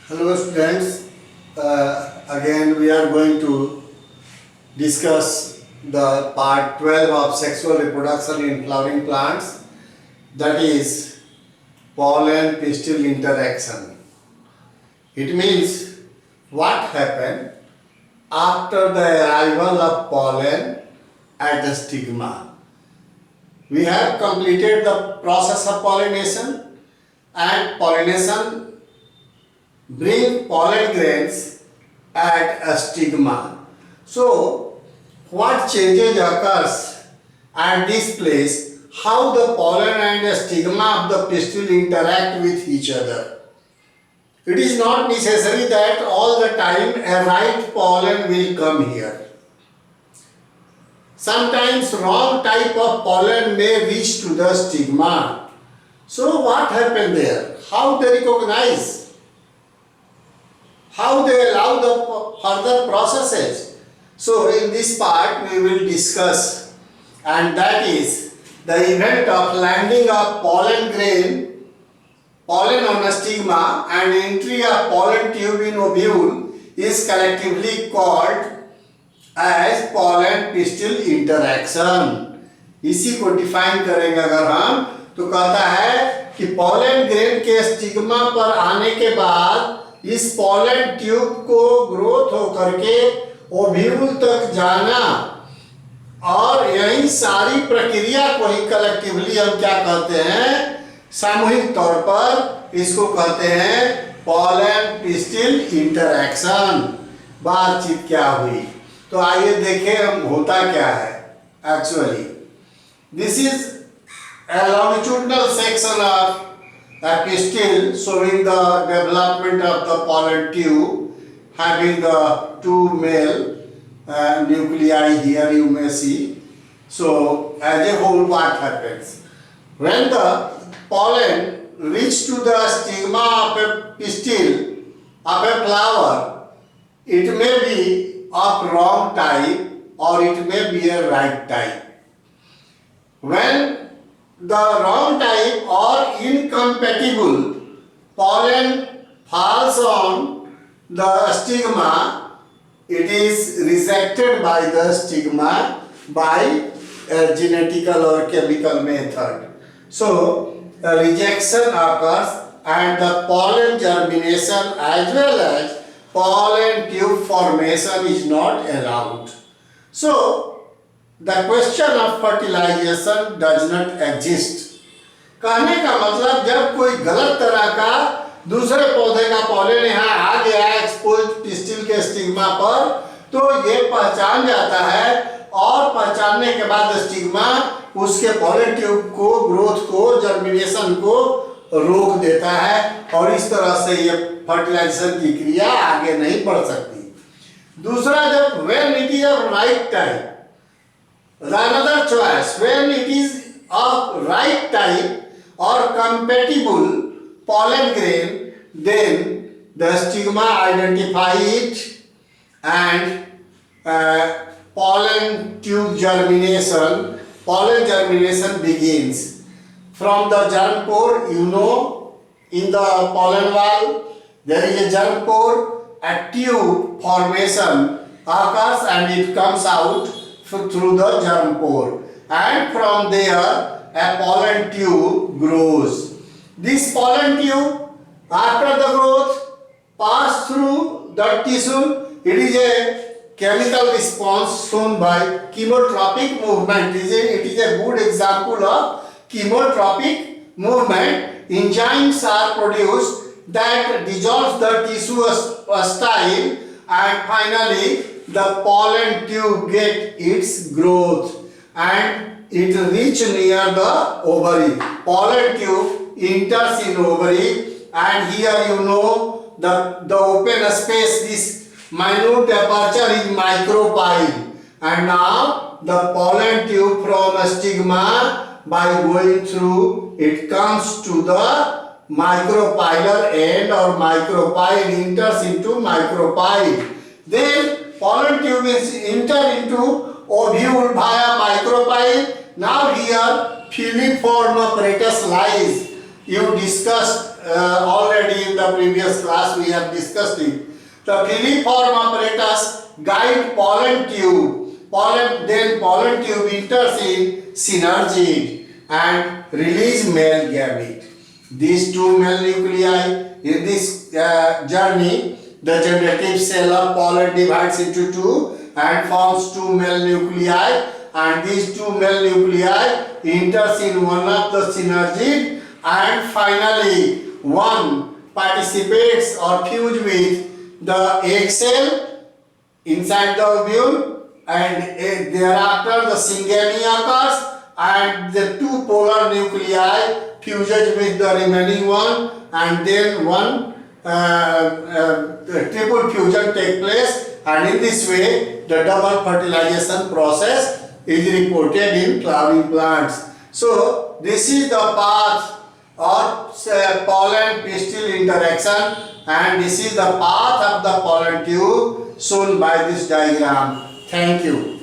Hello students, again we are going to discuss the part 12 of sexual reproduction in flowering plants, that is pollen pistil interaction. It means what happened after the arrival of pollen at the stigma. We have completed the process of pollination, and pollination bring pollen grains at a stigma. So, what changes occurs at this place? How the pollen and the stigma of the pistil interact with each other. It is not necessary that all the time a right pollen will come here. Sometimes wrong type of pollen may reach to the stigma. So what happened there? How they recognize? How they allow the further processes? So in this part we will discuss, and that is the event of landing of pollen grain, pollen on a stigma, and entry of pollen tube in ovule is collectively called as pollen pistil interaction. इसी को define करेंगे अगर हम, तो कहता है कि pollen grain के स्टिग्मा पर आने के बाद इस pollen ट्यूब को ग्रोथ होकर के ओव्यूल तक जाना, और यही सारी प्रक्रिया को ही कलेक्टिवली हम क्या कहते हैं, सामूहिक तौर पर इसको कहते हैं pollen pistil interaction. बातचीत क्या हुई, तो आइए देखें हम होता क्या है. Actually this is a longitudinal section of a pistil showing the development of the pollen tube, having the two male nuclei here you may see. So as a whole, what happens when the pollen reach to the stigma of a pistil of a flower? It may be of wrong type or it may be a right type. When the wrong type or incompatible pollen falls on the stigma, it is rejected by the stigma by a genetical or chemical method. So a rejection occurs and the pollen germination as well as pollen tube formation is not allowed. So the question of fertilization does not exist. कहने का मतलब जब कोई गलत तरह का दूसरे पौधे का पॉलन यहाँ आ गया एक्सपोज पिस्टिल के स्टिग्मा पर, तो ये पहचान जाता है और पहचानने के बाद स्टिग्मा उसके पॉलन ट्यूब को ग्रोथ को जर्मिनेशन को रोक देता है, और इस तरह से ये फर्टिलाइजेशन की क्रिया आगे नहीं बढ़ सकती. दूसरा, जब when it is of right type, another choice, when it is of right type or compatible pollen grain, then the stigma identify it and pollen germination begins. From the germ pore, you know, in the pollen wall there is a germ pore, a tube formation occurs and it comes out through the germ pore, and from there a pollen tube grows. This pollen tube, after the growth, pass through the tissue. It is a chemical response shown by chemotropic movement. It is a good example of chemotropic movement. Enzymes are produced that dissolves the tissue style, and finally the pollen tube get its growth and it reach near the ovary. Pollen tube enters in ovary, and here you know the open space, this minute aperture is micropyle, and now the pollen tube from a stigma by going through it comes to the micropylar end, or micropyle enters into micropyle. Then pollen tube is enter into ovule via micropyle. Now here filiform apparatus lies, you discussed already in the previous class, we have discussed it. The filiform apparatus guide pollen tube. Pollen tube enters in synergid and release male gamete. These two male nuclei in this journey, the generative cell of pollen divides into two and forms two male nuclei, and these two male nuclei enters in one of the synergid, and finally one participates or fuse with the egg cell inside the ovule, and thereafter the syngamy occurs and the two polar nuclei fuses with the remaining one, and then one triple fusion take place, and in this way the double fertilization process is reported in flowering plants. So this is the path of pollen pistil interaction, and this is the path of the pollen tube shown by this diagram. Thank you.